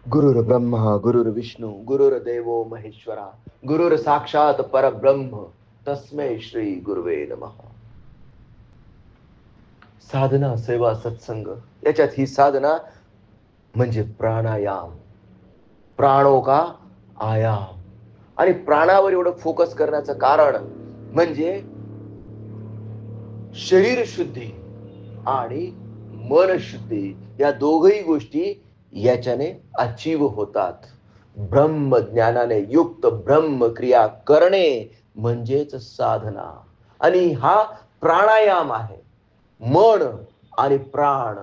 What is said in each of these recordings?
गुरुर्ब्रह्मा गुरुर्विष्णू गुरुर्देवो महेश्वरा गुरुर साक्षात परब्रह्म तस्मै श्री गुरुवे नमः. साधना सेवा सत्संग याच्यात ही साधना म्हणजे प्राणायाम. प्राणो का आयाम. आणि प्राणावर एवढं फोकस करण्याचं कारण म्हणजे शरीर शुद्धी आणि मन शुद्धी या दोघही गोष्टी याच्याने अचीव होतात. ब्रह्मज्ञानाने युक्त ब्रह्मक्रिया करणे म्हणजेच साधना. आणि हा प्राणायाम आहे. मन आणि प्राण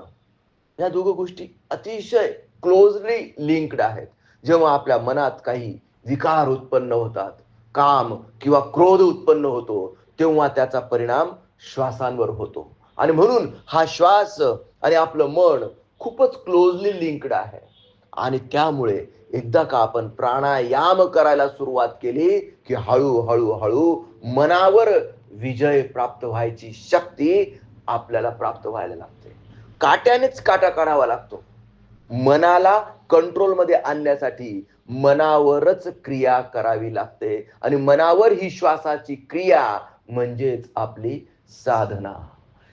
या दोघं गोष्टी अतिशय क्लोजली लिंक्ड आहेत. जेव्हा आपल्या मनात काही विकार उत्पन्न होतात, काम किंवा क्रोध उत्पन्न होतो, तेव्हा त्याचा परिणाम श्वासांवर होतो. आणि म्हणून हा श्वास आणि आपलं मन खूपच क्लोजली लिंक्ड आहे. आणि त्यामुळे एकदा का आपण प्राणायाम करायला सुरुवात केली की हळूहळू हळू मनावर विजय प्राप्त व्हायची शक्ती आपल्याला प्राप्त व्हायला लागते. काट्यानेच काटा काढावा लागतो. मनाला कंट्रोलमध्ये आणण्यासाठी मनावरच क्रिया करावी लागते. आणि मनावर ही श्वासाची क्रिया म्हणजेच आपली साधना.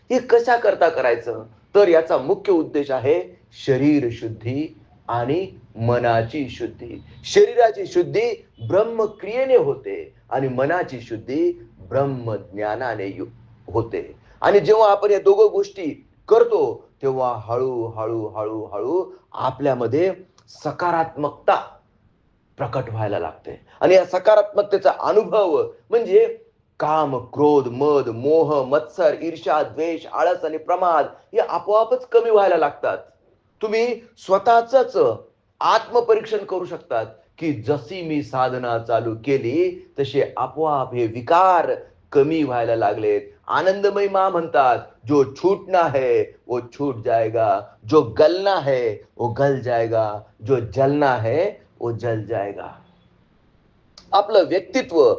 हे कशा करता करायचं, तर याचा मुख्य उद्देश आहे शरीर शुद्धी आणि मनाची शुद्धी. शरीराची शुद्धी ब्रह्मक्रियेने होते आणि मनाची शुद्धी ब्रह्मज्ञानाने होते. आणि जेव्हा आपण या दोघं गोष्टी करतो तेव्हा हळू हळू हळू हळू आपल्यामध्ये सकारात्मकता प्रकट व्हायला लागते. आणि या सकारात्मकतेचा अनुभव म्हणजे काम क्रोध मद मोह मत्सर ईर्ष्या द्वेष आळस आणि प्रमाद हे आपोआपच कमी व्हायला लागतात. तुम्ही स्वतःच आत्मपरीक्षण करू शकतात की जशी मी साधना चालू केली तसे आपोआप हे विकार कमी व्हायला लागलेत. आनंदमय माँ म्हणतात, जो छूटना है वो छूट जाएगा, जो गलना है वो गल जाएगा, जो जलना है वो जल जाएगा. आपलं व्यक्तित्व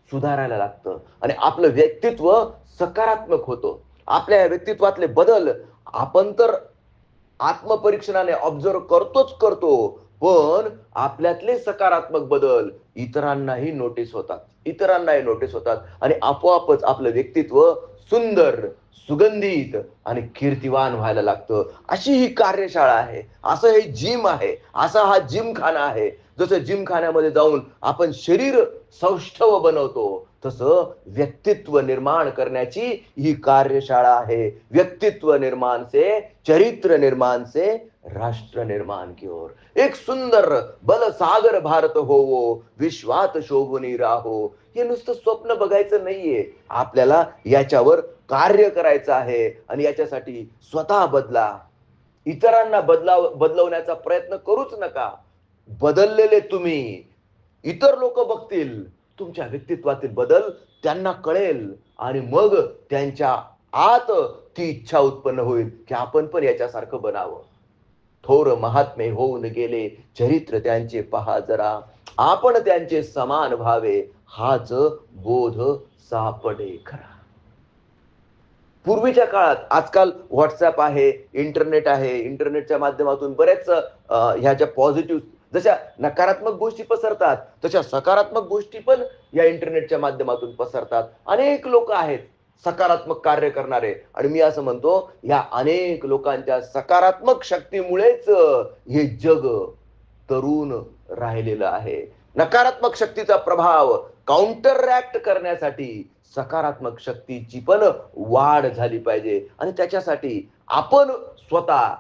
सुधारायला लागतं आणि आपलं व्यक्तित्व सकारात्मक होतं. आपल्या या व्यक्तित्वातले बदल आपण तर आत्मपरीक्षणाने ऑब्झर्व करतोच करतो, पण आपल्यातले सकारात्मक बदल इतरांनाही नोटीस होतात आणि आपोआपच आपलं व्यक्तित्व सुंदर सुगंधित आणि कीर्तिवान व्हायला लागतं. अशी ही कार्यशाळा आहे, असं हे जिम आहे, असा हा जिमखाना आहे. जसं जिमखान्यामध्ये जाऊन आपण शरीर सौष्ठव बनवतो, तसं व्यक्तित्व निर्माण करण्याची ही कार्यशाळा आहे. व्यक्तित्व निर्माण से चरित्र निर्माण से राष्ट्र निर्माण की ओर. एक सुंदर बल सागर भारत होवो विश्वात शोभुनी राहो. हे नुसतं स्वप्न बघायचं नाहीये, आपल्याला याच्यावर कार्य करायचं आहे. आणि याच्यासाठी स्वतः बदला, इतरांना बदलवण्याचा प्रयत्न करूच नका. बदललेले तुम्ही, इतर लोक बघतील तुमच्या व्यक्तित्वातील बदल, त्यांना कळेल आणि मग त्यांच्या आत ती इच्छा उत्पन्न होईल की आपण पण याच्यासारखं बनावं. थोर महात्मे होऊन गेले चरित्र त्यांचे पहा जरा, आपण त्यांचे समान व्हावे हाच बोध सापडे खरा. पूर्वीच्या काळात, आजकाल व्हॉट्सअप आहे, इंटरनेट आहे, इंटरनेटच्या माध्यमातून बरेच ह्या ज्या पॉझिटिव्ह, जशा नकारात्मक गोष्टी पसरतात तशा सकारात्मक गोष्टी पण या इंटरनेटच्या माध्यमातून पसरतात. अनेक लोक आहेत सकारात्मक कार्य करणारे, आणि मी असं म्हणतो या अनेक लोकांच्या सकारात्मक शक्तीमुळेच हे जग तरुण राहिलेलं आहे. नकारात्मक शक्तीचा प्रभाव काउंटरॅक्ट करण्यासाठी सकारात्मक शक्तीची पण वाढ झाली पाहिजे. आणि त्याच्यासाठी आपण स्वतः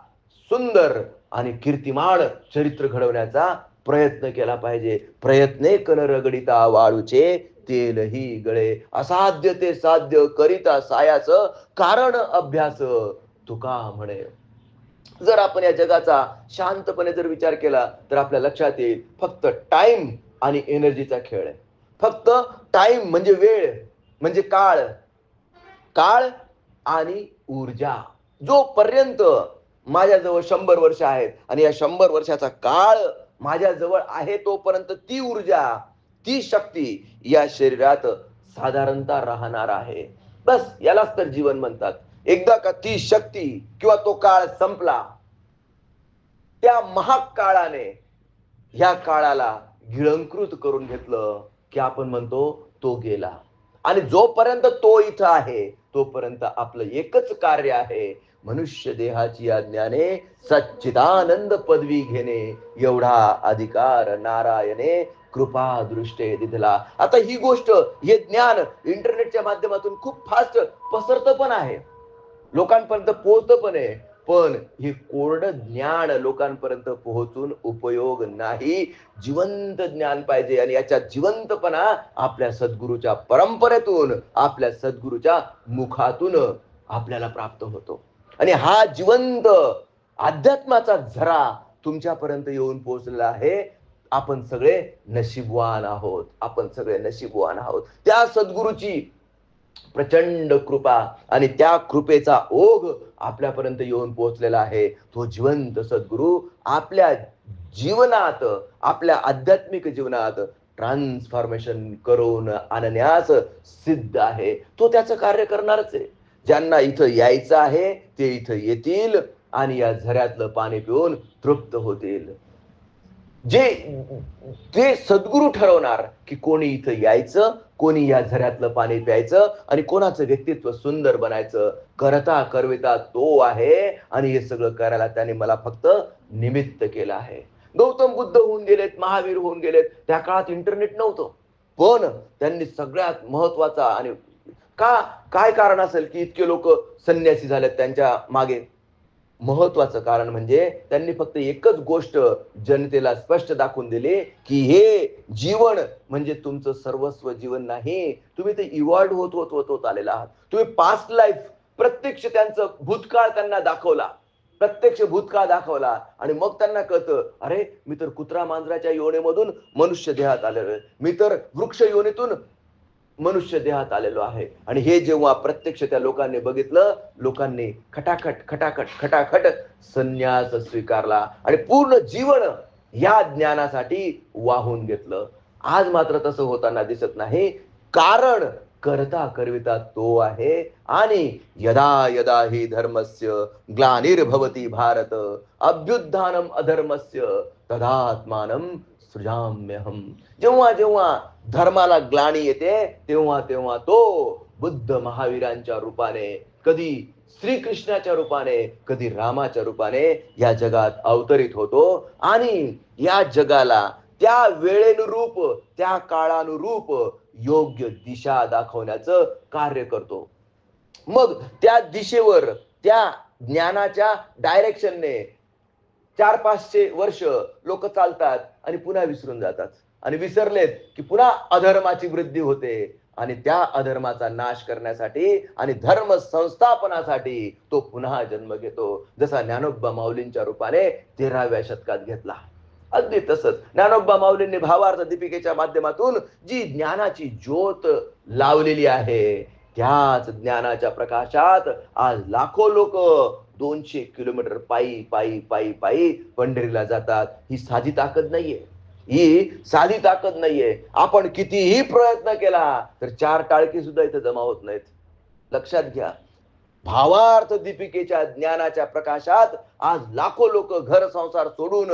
सुंदर आणि कीर्तिमान चरित्र घडवण्याचा प्रयत्न केला पाहिजे. प्रयत्ने कन रगडिता वाळूचे तेलही गळे, असाध्य ते साध्य करिता सायाच कारण अभ्यास तुका म्हणे. जर आपण या जगाचा शांतपणे जर विचार केला तर आपल्या लक्षात येईल फक्त टाइम आणि एनर्जीचा खेळ आहे. फक्त टाइम म्हणजे वेळ, म्हणजे काळ, काळ आणि ऊर्जा. जोपर्यंत माझ्याजवळ 100 वर्ष आहेत आणि या 100 वर्षाचा काळ माझ्याजवळ आहे तोपर्यंत ती ऊर्जा, ती शक्ती या शरीरात साधारणतः राहणार आहे. बस यालाच तर जीवन म्हणतात. एकदा का ती शक्ती किंवा तो काळ संपला, त्या महाग काळाने ह्या काळाला गिळंकृत करून घेतलं की आपण म्हणतो तो गेला. आणि जोपर्यंत तो इथं आहे तोपर्यंत आपलं एकच कार्य आहे, मनुष्य देहाची आज्ञाने सच्चिदानंद पदवी घेणे, एवढा अधिकार नारायणे कृपा दृष्टे दिधला. आता ही गोष्ट, हे ज्ञान इंटरनेटच्या माध्यमातून खूप फास्ट पसरतं पण आहे, लोकांपर्यंत पोहोचतं पण आहे. पण हे कोरडं ज्ञान लोकांपर्यंत पोहोचून उपयोग नाही. जिवंत ज्ञान पाहिजे, आणि याच्या जिवंतपणा आपल्या सद्गुरूच्या परंपरेतून, आपल्या सद्गुरूच्या मुखातून आपल्याला प्राप्त होतो. आणि हा जिवंत अध्यात्माचा झरा तुमच्यापर्यंत येऊन पोहोचलेला आहे. आपण सगळे नशीबवान आहोत, आपण सगळे नशीबवान आहोत. त्या सद्गुरूची प्रचंड कृपा आणि त्या कृपेचा ओघ आपल्यापर्यंत येऊन पोहोचलेला आहे. तो जिवंत सद्गुरू आपल्या जीवनात, आपल्या आध्यात्मिक जीवनात ट्रान्सफॉर्मेशन करून आणण्यास सिद्ध आहे. तो त्याचं कार्य करणारच आहे. ज्यांना इथं यायचं आहे ते इथं येतील आणि या झऱ्यातलं पाणी पिऊन तृप्त होतील. जे ते सद्गुरू ठरवणार की कोणी इथं यायचं, कोणी या झऱ्यातलं पाणी प्यायचं आणि कोणाचं व्यक्तित्व सुंदर बनायचं. करता करविता तो आहे, आणि हे सगळं करायला त्याने मला फक्त निमित्त केलं आहे. गौतम बुद्ध होऊन गेलेत, महावीर होऊन गेलेत, त्या काळात इंटरनेट नव्हतं, पण त्यांनी सगळ्यात महत्वाचा, आणि का काय कारण असेल की इतके लोक संन्यासी झालेत त्यांच्या मागे? महत्वाचं कारण म्हणजे त्यांनी फक्त एकच गोष्ट जनतेला स्पष्ट दाखवून दिली की हे जीवन म्हणजे तुमचं सर्वस्व जीवन नाही. तुम्ही ते इव्हॉल्व होत होत होत होत आलेला आहात. तुम्ही पास्ट लाईफ, प्रत्यक्ष त्यांचं भूतकाळ त्यांना दाखवला, प्रत्यक्ष भूतकाळ दाखवला, आणि मग त्यांना कळतं, अरे मी तर कुत्रा मांजराच्या योनीमधून मनुष्य देहात आलेलो आहे, मी तर वृक्ष योनीतून मनुष्य देहात आलेलो आहे. आणि हे जेव्हा प्रत्यक्ष त्या लोकांनी बघितलं, लोकांनी खटाखट खटाखट खटाखट संन्यास स्वीकारला आणि पूर्ण जीवन या ज्ञानासाठी वाहून घेतलं. आज मात्र तसं होताना दिसत नाही, कारण करता करविता तो आहे. आणि यदा यदा हि धर्मस्य ग्लानिर्भवति भारत अभ्युत्थानम अधर्मस्य तदात्मानं सृजाम्यहम. जेव्हा जेव्हा धर्माला ग्लानी येते तेव्हा तेव्हा तो बुद्ध महावीरांच्या रूपाने, कधी श्रीकृष्णाच्या रूपाने, कधी रामाच्या रूपाने या जगात अवतरित होतो आणि या जगाला त्या वेळेनुरूप, त्या काळानुरूप योग्य दिशा दाखवण्याचं कार्य करतो. मग त्या दिशेवर, त्या ज्ञानाच्या डायरेक्शनने 400-500 वर्ष लोक चालतात आणि पुन्हा विसरून जातात, आणि विसरलेत की पुन्हा अधर्माची वृद्धी होते, आणि त्या अधर्माचा नाश करण्यासाठी आणि धर्म संस्थापनासाठी तो पुन्हा जन्म घेतो, जसा ज्ञानोबा माऊलींच्या रूपाने 13व्या शतकात घेतला. अगदी तसंच ज्ञानोबा माऊलींनी भावार्थ दीपिकेच्या माध्यमातून जी ज्ञानाची ज्योत लावलेली आहे, त्याच ज्ञानाच्या प्रकाशात आज लाखो लोक 200 किलोमीटर पायी पायी पायी पायी पंढरीला जातात. ही साधी ताकद नाहीये, ही साधी ताकद नाहीये. आपण कितीही प्रयत्न केला तर 4 टाळकी सुद्धा इथे जमा होत नाहीत. लक्षात घ्या, भावार्थ दीपिकेच्या ज्ञानाच्या प्रकाशात आज लाखो लोक घर संसार सोडून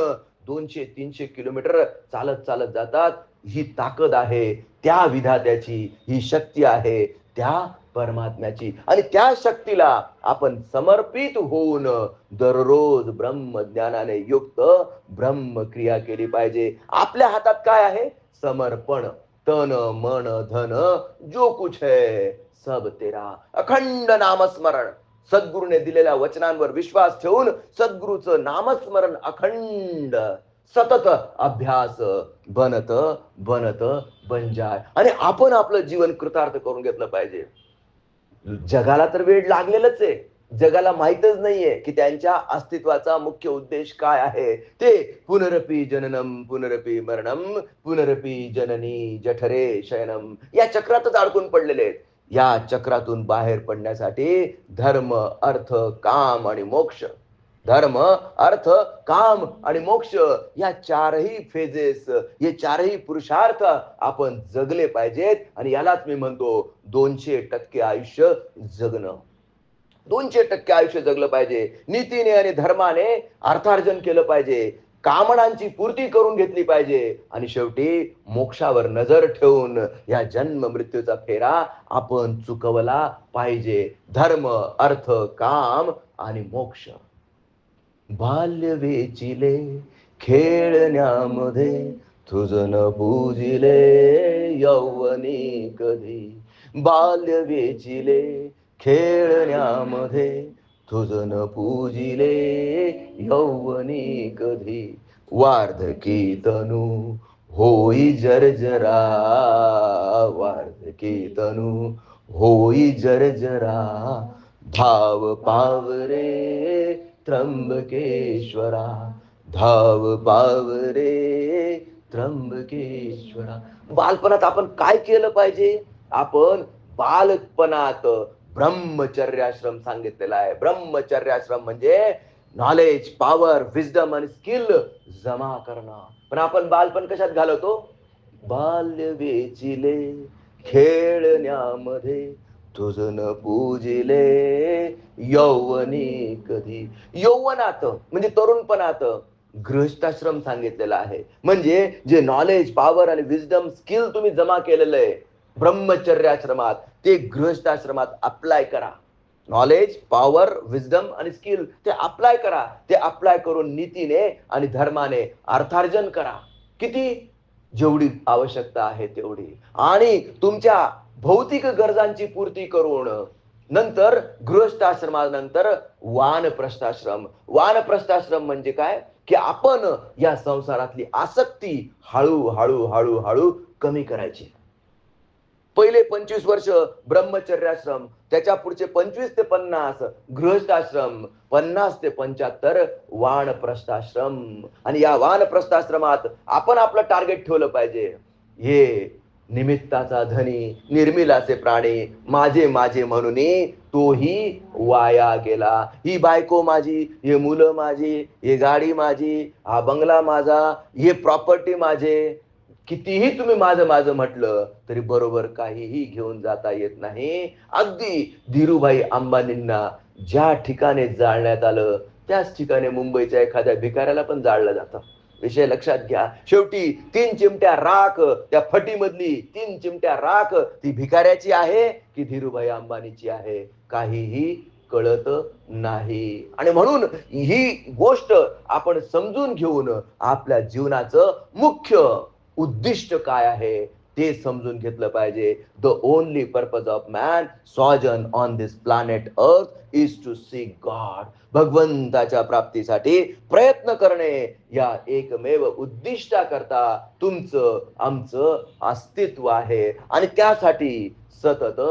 200-300 किलोमीटर चालत चालत जातात. ही ताकद आहे त्या विधात्याची, ही शक्ती आहे त्या परमात्म्याची, आणि त्या शक्तीला आपण समर्पित होऊन दररोज ब्रह्मज्ञानाने युक्त ब्रह्मक्रिया केली पाहिजे. आपल्या हातात काय आहे? समर्पण. तन मन धन जो कुछ है सब तेरा. अखंड नामस्मरण, सद्गुरूने दिलेल्या वचनांवर विश्वास ठेवून सद्गुरूचं नामस्मरण अखंड सतत अभ्यास बनत बनत बंजाय, आणि आपण आपलं जीवन कृतार्थ करून घेतलं पाहिजे. जगाला तर वेळ लागलेलंच आहे. जगाला माहीतच नाहीये की त्यांच्या अस्तित्वाचा मुख्य उद्देश काय आहे. ते पुनरपि जननम पुनरपि मरणम पुनरपि जननी जठरे शयनम या चक्रातच अडकून पडलेले आहेत. या चक्रातून बाहेर पडण्यासाठी धर्म, अर्थ, काम आणि मोक्ष, धर्म, अर्थ, काम आणि मोक्ष या चारही फेजेस, हे चारही पुरुषार्थ आपण जगले पाहिजेत. आणि यालाच मी म्हणतो 200% आयुष्य जगणं. 200% आयुष्य जगलं पाहिजे. नीतीने आणि धर्माने अर्थार्जन केलं पाहिजे. कामनांची पूर्ती करून घेतली पाहिजे आणि शेवटी मोक्षावर नजर ठेवून या जन्म मृत्यूचा फेरा आपण चुकवला पाहिजे. धर्म, अर्थ, काम आणि मोक्ष. बाल्य वेचिले खेळण्यामध्ये, तुझ न पूजिले यौवनी कधी. बाल्य वेचिले खेळण्यामध्ये, तुझ न पूजिले यौवनी कधी. वार्धकी तनू होई जर्जरा, वार्धकी तनू होई जर्जरा. धाव पावरे त्र्यंबकेश्वरा, धाव पावरे त्र्यंबकेश्वरा. बालपणात आपण काय केलं पाहिजे? आपण बालपणात ब्रह्मचर्याश्रम सांगितलेला आहे. ब्रह्मचर्याश्रम म्हणजे नॉलेज, पॉवर, विजडम आणि स्किल जमा करणं. पण आपण बालपण कशात घालवतो? बाल्य वेचिले खेळण्यामध्ये, तुझ न पूजिले यौवनी कधी. यौवनात म्हणजे तरुणपणात गृहस्थाश्रम सांगितलेला आहे. म्हणजे जे नॉलेज, पॉवर आणि विजडम, स्किल तुम्ही जमा केलेलं आहे ब्रह्मचर्याश्रमात, ते गृहस्थाश्रमात अप्लाय करा. नॉलेज, पॉवर, विजडम आणि स्किल ते अप्लाय करा. ते अप्लाय करून नीतीने आणि धर्माने अर्थार्जन करा. किती? जेवढी आवश्यकता आहे तेवढी. आणि तुमच्या भौतिक गरजांची पूर्ती करून नंतर गृहस्थाश्रमानंतर वानप्रस्थाश्रम. वानप्रस्थाश्रम म्हणजे काय? की आपण या संसारातली आसक्ती हळूहळू हळूहळू कमी करायची. पहिले 25 वर्ष ब्रह्मचर्याश्रम, त्याच्या पुढचे 25 ते 50 गृहस्थाश्रम, 50 ते 75 वानप्रस्थाश्रम. आणि या वानप्रस्थाश्रमात आपण आपलं टार्गेट ठेवलं पाहिजे. हे निमित्ताचा धनी, निर्मिलाचे प्राणी, माझे माझे म्हणून तोही वाया गेला. ही बायको माझी, हे मुलं माझी, हे गाडी माझी, हा बंगला माझा, हे प्रॉपर्टी माझे. कितीही तुम्ही माझं माझं म्हटलं तरी बरोबर काहीही घेऊन जाता येत नाही. अगदी धीरूभाई अंबानींना ज्या ठिकाणी जाळण्यात आलं त्याच ठिकाणी मुंबईच्या एखाद्या भिकाऱ्याला पण जाळलं जातं. विषय लक्षात घ्या. शेवटी 3 चिमट्या राख, त्या फटीमधली 3 चिमट्या राख ती भिकाऱ्याची आहे की धीरूभाई अंबानीची आहे, काहीही कळत नाही. आणि म्हणून ही गोष्ट आपण समजून घेऊन आपल्या जीवनाचं मुख्य उद्दिष्ट काय आहे ते समजून घेतलं पाहिजे. The only purpose of man sojourn on this planet earth is to seek god. भगवंताच्या प्राप्तीसाठी प्रयत्न करणे या एकमेव उद्दिष्टाकरता तुमचं आमचं अस्तित्व आहे. आणि त्यासाठी सतत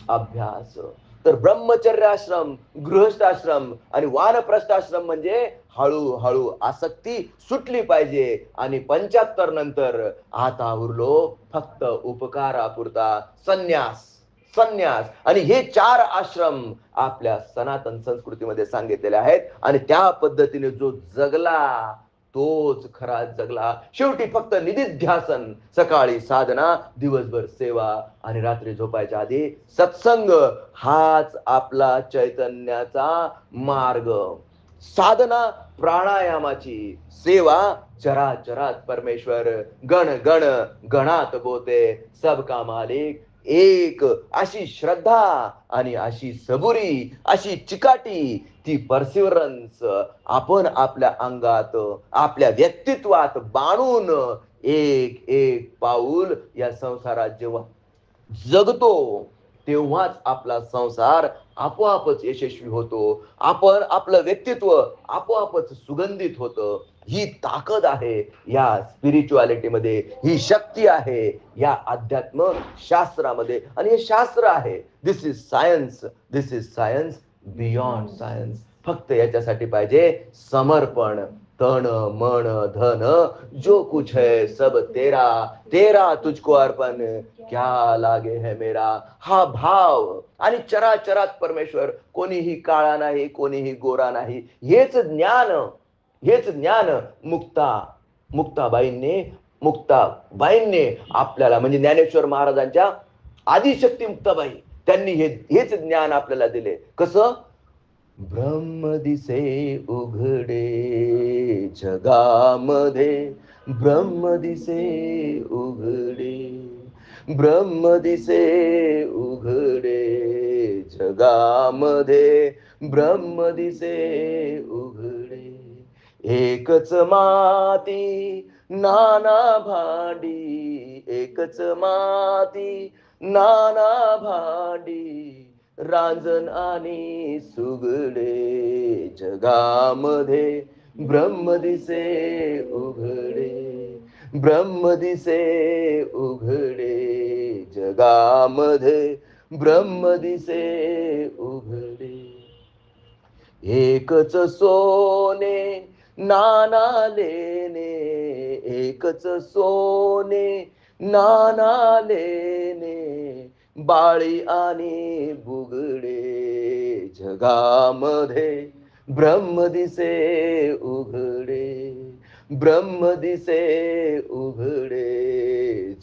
अभ्यास. तर ब्रह्मचर्याश्रम, गृहस्थाश्रम आणि वानप्रस्थाश्रम म्हणजे हळूहळू आसक्ती सुटली पाहिजे. आणि 75 नंतर आता उरलो फक्त उपकारापुरता संन्यास. संन्यास. आणि हे 4 आश्रम आपल्या सनातन संस्कृतीमध्ये सांगितलेले आहेत. आणि त्या पद्धतीने जो जगला तोच खरा जगला. शेवटी फक्त निधिध्यासन, सकाळी साधना, दिवसभर सेवा आणि रात्री झोपायच्या आधी सत्संग, हाच आपला चैतन्याचा मार्ग. साधना प्राणायामाची, सेवा चराचरात परमेश्वर, गण गण गणात बोते, सबका मालिक एक. अशी श्रद्धा आणि अशी सबुरी, अशी चिकाटी, ती परसिवरन्स आपण आपल्या अंगात, आपल्या व्यक्तित्वात बाणून एक एक पाऊल या संसारात जेव्हा जगतो तेव्हाच आपला संसार आपोआपच यशस्वी होतो. आपण आपलं व्यक्तित्व आपोआपच सुगंधित होतं. ही ताकद आहे या स्पिरिच्युअलिटीमध्ये, ही शक्ती आहे या अध्यात्म शास्त्रामध्ये. आणि हे शास्त्र आहे. This is science, this is science beyond science. फक्त याच्यासाठी पाहिजे समर्पण. तन मन धन जो कुछ है सब तेरा, तेरा तुझको अर्पण, क्या लागे है मेरा. हा भाव. आणि चराचरात परमेश्वर, कोणीही काळा नाही, कोणीही गोरा नाही. हेच ज्ञान, हेच ज्ञान मुक्ताबाईंनी आपल्याला, म्हणजे ज्ञानेश्वर महाराजांच्या आदिशक्ती मुक्ताबाई, त्यांनी हेच ज्ञान आपल्याला दिले. कसं? ब्रह्म दिसे उघडे जगामध्ये, ब्रह्म दिसे उघडे, ब्रह्म दिसे उघडे जगामध्ये, ब्रह्म दिसे उघडे. एकच माती नाना भांडी, एकच माती नाना भांडी, रांजण आणि सुगडे जगामध्ये, ब्रह्म दिसे उघडे, ब्रह्म दिसे उघडे जगामध्ये, ब्रह्म दिसे उघडे. एकच सोने नाना लेणे, एकच सोने नाना लेणे, बाळी आणि बुगडे जगामध्ये, ब्रह्म दिसे उघडे, ब्रह्म दिसे उघडे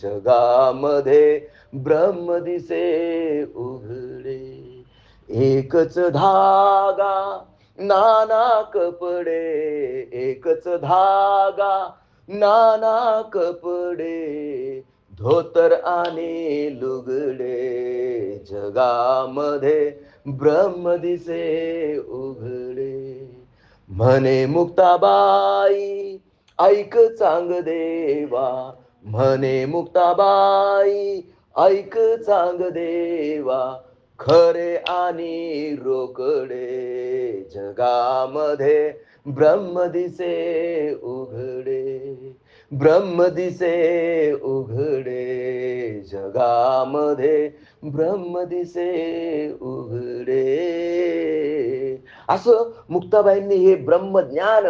जगामध्ये, ब्रह्म दिसे उघडे. एकच धागा नाना कपडे, एकच धागा नाना कपडे, धोतर आणि लुगडे जगामध्ये, ब्रह्म दिसे उघडे. म्हणे मुक्ताबाई ऐक चांग देवा, म्हणे मुक्ताबाई ऐक चांग देवा, खरे आणि रोकडे जगामध्ये, ब्रह्म दिसे उघडे, ब्रह्म दिसे उघडे जगामध्ये, ब्रह्म दिसे उघडे. असं मुक्ताबाईंनी हे ब्रह्मज्ञान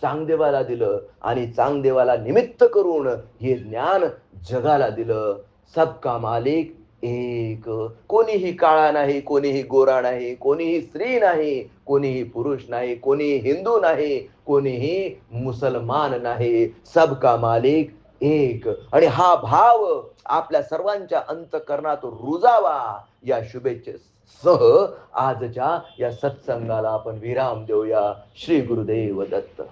चांगदेवाला दिलं आणि चांगदेवाला निमित्त करून हे ज्ञान जगाला दिलं. सबका मालिक एक, कोणीही काळा नाही, कोणीही गोरा नाही, कोणीही स्त्री नाही, कोणीही पुरुष नाही, कोणीही हिंदू नाही, कोणीही मुसलमान नाही, सबका मालिक एक. आणि हा भाव आपल्या सर्वांच्या अंतःकरणात रुजावा या शुभेच्छेसह आजच्या या सत्संगाला आपण विराम देऊया. श्री गुरुदेव दत्त.